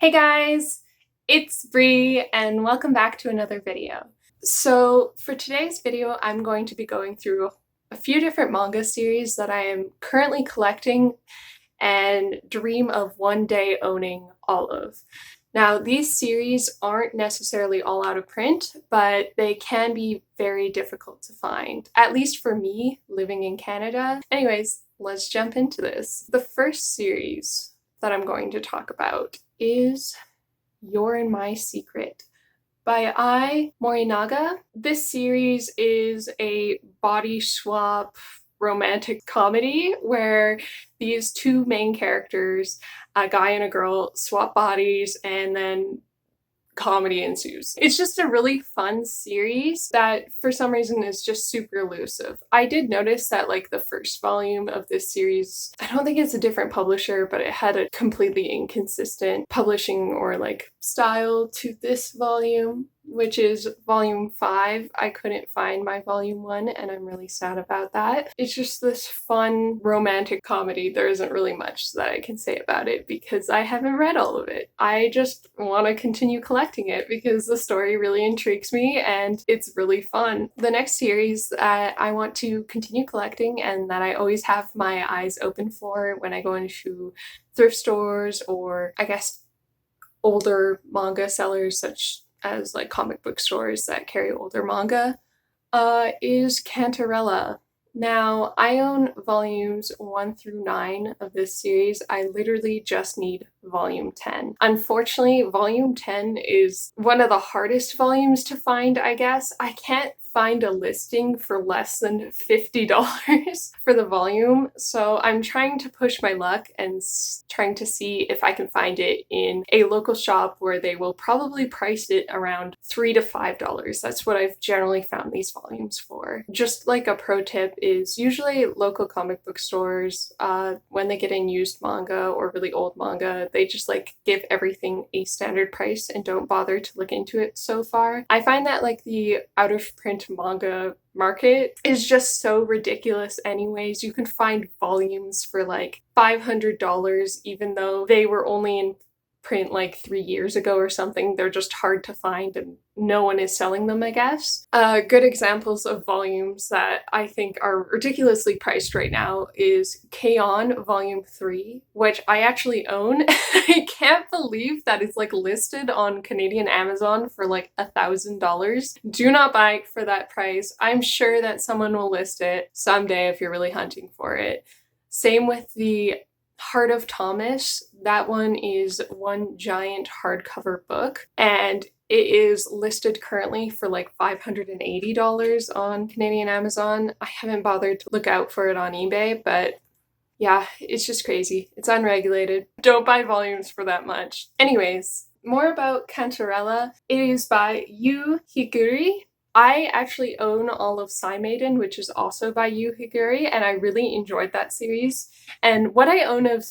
Hey guys, it's Bree and welcome back to another video. So for today's video, I'm going to be going through a few different manga series that I am currently collecting and dream of one day owning all of. Now, these series aren't necessarily all out of print, but they can be very difficult to find, at least for me living in Canada. Anyways, let's jump into this. The first series that I'm going to talk about is You're in My Secret by Morinaga. This series is a body swap romantic comedy where these two main characters, a guy and a girl, swap bodies and then comedy ensues. It's just a really fun series that for some reason is just super elusive. I did notice that like the first volume of this series, I don't think it's a different publisher, but it had a completely inconsistent publishing or like style to this volume, which is volume 5. I couldn't find my volume 1 and I'm really sad about that. It's just this fun romantic comedy. There isn't really much that I can say about it because I haven't read all of it. I just want to continue collecting it because the story really intrigues me and it's really fun. The next series that I want to continue collecting and that I always have my eyes open for when I go into thrift stores or I guess older manga sellers such as like comic book stores that carry older manga, is Cantarella. Now, I own volumes 1 through 9 of this series. I literally just need volume 10. Unfortunately, volume 10 is one of the hardest volumes to find, I guess. I can't find a listing for less than $50 for the volume, so I'm trying to push my luck and trying to see if I can find it in a local shop where they will probably price it around $3 to $5. That's what I've generally found these volumes for. Just like a pro tip is usually local comic book stores, when they get in used manga or really old manga, they just like give everything a standard price and don't bother to look into it so far. I find that like the out of print manga market is just so ridiculous anyways. You can find volumes for like $500 even though they were only in print like 3 years ago or something. They're just hard to find and no one is selling them, I guess. Good examples of volumes that I think are ridiculously priced right now is K-On! Volume 3, which I actually own. I can't believe that it's like listed on Canadian Amazon for like $1,000. Do not buy it for that price. I'm sure that someone will list it someday if you're really hunting for it. Same with the Heart of Thomas. That one is one giant hardcover book and it is listed currently for like $580 on Canadian Amazon. I haven't bothered to look out for it on eBay, but yeah, it's just crazy. It's unregulated. Don't buy volumes for that much. Anyways, more about Cantarella. It is by You Higuri. I actually own all of Psy Maiden, which is also by Yu Higuri, and I really enjoyed that series. And what I own of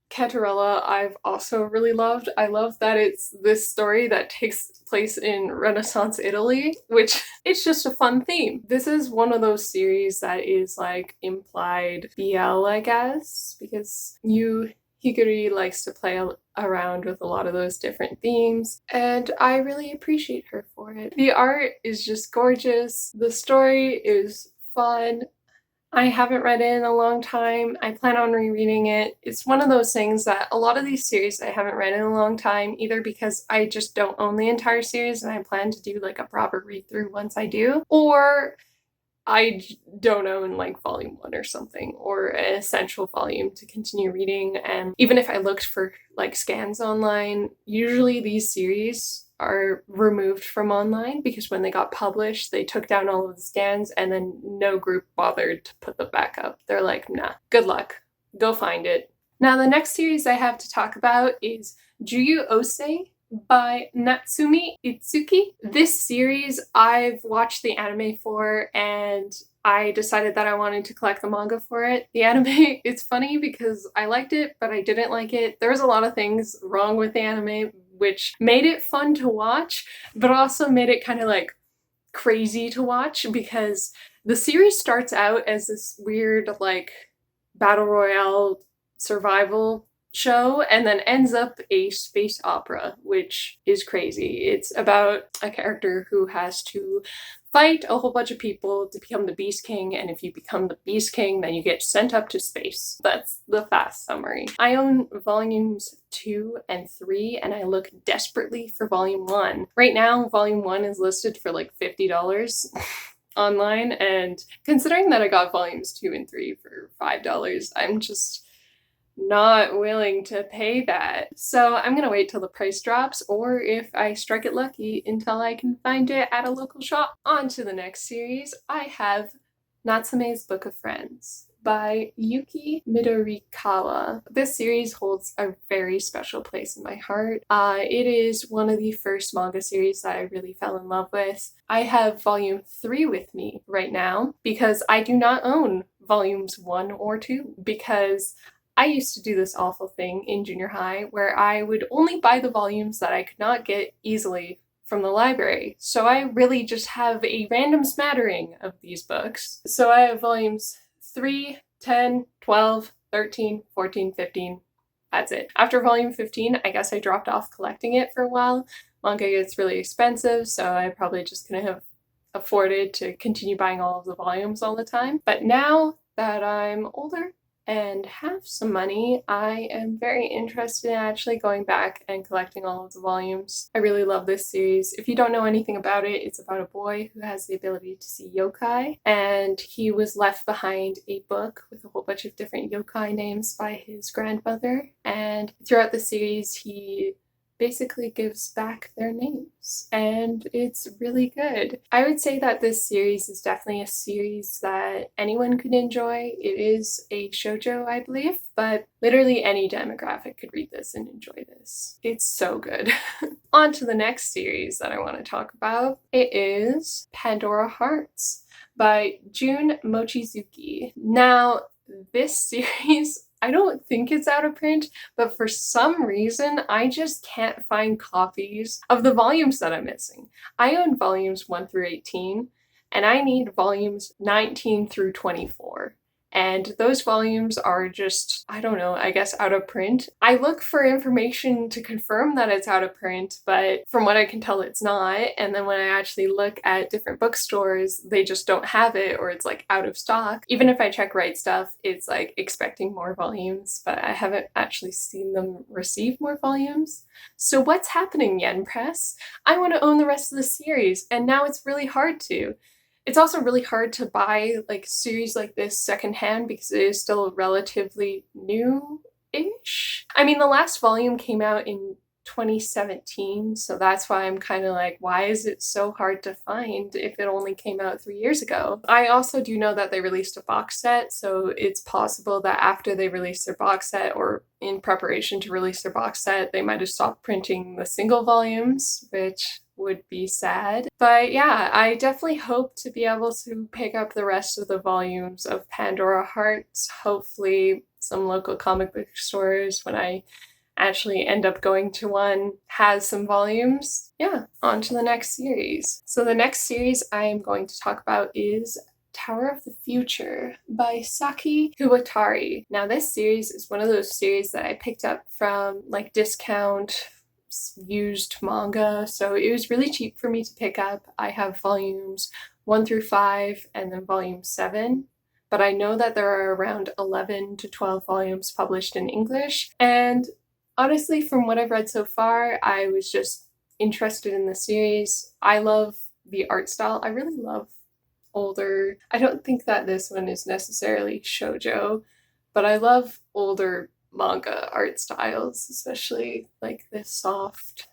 Cantarella, I've also really loved. I love that it's this story that takes place in Renaissance Italy, which it's just a fun theme. This is one of those series that is like implied BL, I guess, because Yu Higuri likes to play around with a lot of those different themes, and I really appreciate her for it. The art is just gorgeous. The story is fun. I haven't read it in a long time. I plan on rereading it. It's one of those things that a lot of these series I haven't read in a long time, either because I just don't own the entire series and I plan to do like a proper read through once I do, or I don't own like volume 1 or something, or an essential volume to continue reading. And even if I looked for like scans online, usually these series are removed from online because when they got published, they took down all of the scans and then no group bothered to put them back up. They're like, nah, good luck. Go find it. Now, the next series I have to talk about is Juyu Osei by Natsumi Itsuki. This series I've watched the anime for and I decided that I wanted to collect the manga for it. The anime, it's funny because I liked it, but I didn't like it. There was a lot of things wrong with the anime, which made it fun to watch, but also made it kind of like crazy to watch because the series starts out as this weird like battle royale survival show and then ends up a space opera, which is crazy. It's about a character who has to fight a whole bunch of people to become the Beast King, and if you become the Beast King, then you get sent up to space. That's the fast summary. I own volumes 2 and 3, and I look desperately for volume 1. Right now, volume 1 is listed for like $50 online, and considering that I got volumes 2 and 3 for $5, I'm just not willing to pay that. So I'm gonna wait till the price drops, or if I strike it lucky, until I can find it at a local shop. On to the next series, I have Natsume's Book of Friends by Yuki Midorikawa. This series holds a very special place in my heart. It is one of the first manga series that I really fell in love with. I have volume 3 with me right now because I do not own volumes 1 or 2, because I used to do this awful thing in junior high where I would only buy the volumes that I could not get easily from the library. So I really just have a random smattering of these books. So I have volumes 3, 10, 12, 13, 14, 15. That's it. After volume 15, I guess I dropped off collecting it for a while. Manga gets really expensive, so I probably just couldn't have afforded to continue buying all of the volumes all the time. But now that I'm older and have some money, I am very interested in actually going back and collecting all of the volumes. I really love this series. If you don't know anything about it, it's about a boy who has the ability to see yokai, and he was left behind a book with a whole bunch of different yokai names by his grandmother, and throughout the series he basically gives back their names, and it's really good. I would say that this series is definitely a series that anyone could enjoy. It is a shoujo, I believe, but literally any demographic could read this and enjoy this. It's so good. On to the next series that I want to talk about. It is Pandora Hearts by Jun Mochizuki. Now, this series, I don't think it's out of print, but for some reason, I just can't find copies of the volumes that I'm missing. I own volumes 1 through 18, and I need volumes 19 through 24. And those volumes are just, I don't know, I guess out of print. I look for information to confirm that it's out of print, but from what I can tell, it's not. And then when I actually look at different bookstores, they just don't have it, or it's like out of stock. Even if I check Right Stuff, it's like expecting more volumes, but I haven't actually seen them receive more volumes. So what's happening, Yen Press? I want to own the rest of the series, and now it's really hard to. It's also really hard to buy like series like this secondhand because it is still relatively new-ish. I mean, the last volume came out in 2017, so that's why I'm kind of like, why is it so hard to find if it only came out 3 years ago? I also do know that they released a box set, so it's possible that after they released their box set, or in preparation to release their box set, they might have stopped printing the single volumes, which would be sad. But yeah, I definitely hope to be able to pick up the rest of the volumes of Pandora Hearts. Hopefully some local comic book stores, when I actually end up going to one, has some volumes. Yeah, on to the next series. So the next series I am going to talk about is Tower of the Future by Saki Hiwatari. Now this series is one of those series that I picked up from like discount used manga, so it was really cheap for me to pick up. I have volumes 1 through 5 and then volume 7, but I know that there are around 11 to 12 volumes published in English, and honestly, from what I've read so far, I was just interested in the series. I love the art style. I really love older, I don't think that this one is necessarily shoujo, but I love older manga art styles, especially like the soft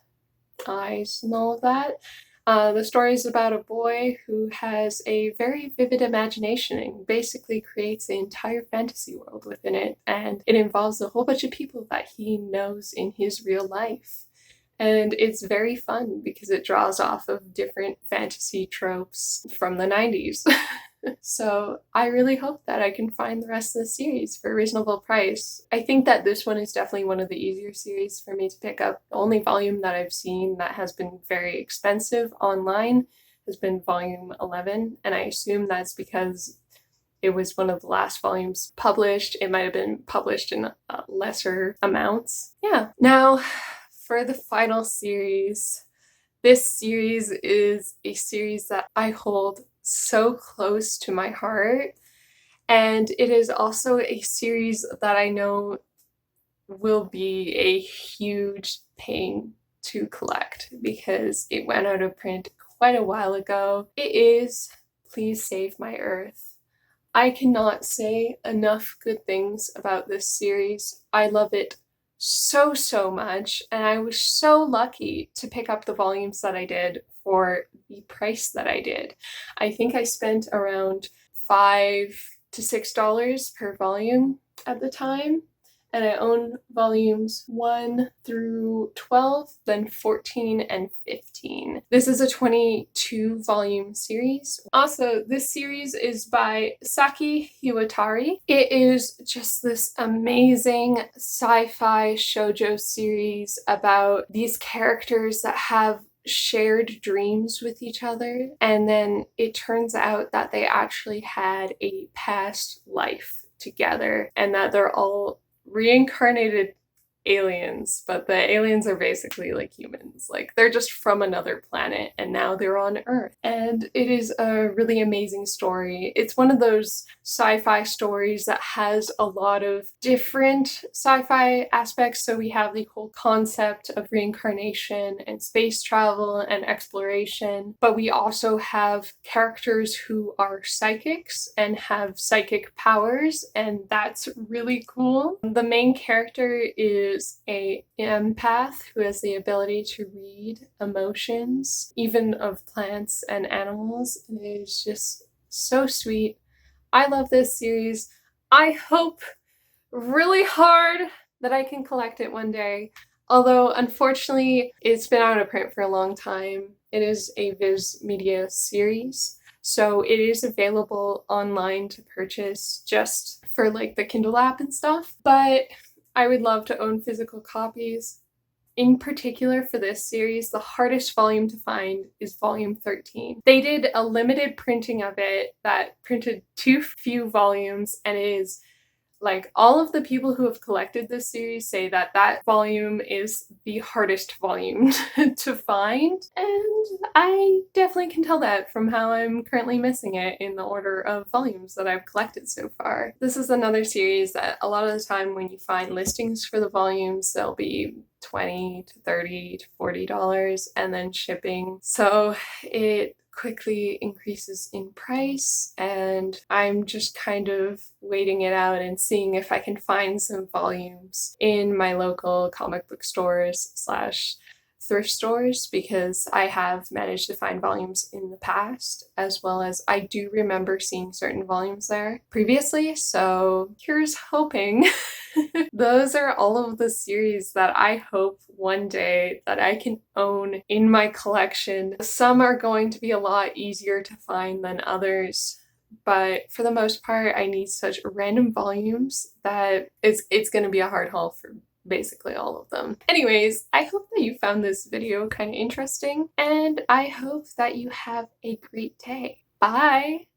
eyes and all of that. The story is about a boy who has a very vivid imagination and basically creates the entire fantasy world within it, and it involves a whole bunch of people that he knows in his real life. And it's very fun because it draws off of different fantasy tropes from the 90s. So I really hope that I can find the rest of the series for a reasonable price. I think that this one is definitely one of the easier series for me to pick up. The only volume that I've seen that has been very expensive online has been volume 11, and I assume that's because it was one of the last volumes published. It might have been published in lesser amounts. Yeah. Now, for the final series. This series is a series that I hold so close to my heart, and it is also a series that I know will be a huge pain to collect because it went out of print quite a while ago. It is Please Save My Earth. I cannot say enough good things about this series. I love it so much, and I was so lucky to pick up the volumes that I did for the price that I did. I think I spent around $5 to $6 per volume at the time, and I own volumes 1 through 12, then 14 and 15. This is a 22 volume series. Also, this series is by Saki Hiwatari. It is just this amazing sci-fi shoujo series about these characters that have shared dreams with each other, and then it turns out that they actually had a past life together and that they're all reincarnated aliens, but the aliens are basically like humans. Like, they're just from another planet and now they're on Earth. And it is a really amazing story. It's one of those sci-fi stories that has a lot of different sci-fi aspects. So we have the whole concept of reincarnation and space travel and exploration, but we also have characters who are psychics and have psychic powers, and that's really cool. The main character is an empath who has the ability to read emotions, even of plants and animals. And it is just so sweet. I love this series. I hope really hard that I can collect it one day. Although, unfortunately, it's been out of print for a long time. It is a Viz Media series, so it is available online to purchase just for like the Kindle app and stuff. But I would love to own physical copies. In particular for this series, the hardest volume to find is volume 13. They did a limited printing of it that printed too few volumes, and it is like, all of the people who have collected this series say that that volume is the hardest volume to find, and I definitely can tell that from how I'm currently missing it in the order of volumes that I've collected so far. This is another series that a lot of the time when you find listings for the volumes, they'll be $20 to $30 to $40 and then shipping. So it quickly increases in price, and I'm just kind of waiting it out and seeing if I can find some volumes in my local comic book stores slash thrift stores, because I have managed to find volumes in the past, as well as I do remember seeing certain volumes there previously, so here's hoping. Those are all of the series that I hope one day that I can own in my collection. Some are going to be a lot easier to find than others, but for the most part, I need such random volumes that it's going to be a hard haul for basically all of them. Anyways, I hope that you found this video kind of interesting, and I hope that you have a great day. Bye!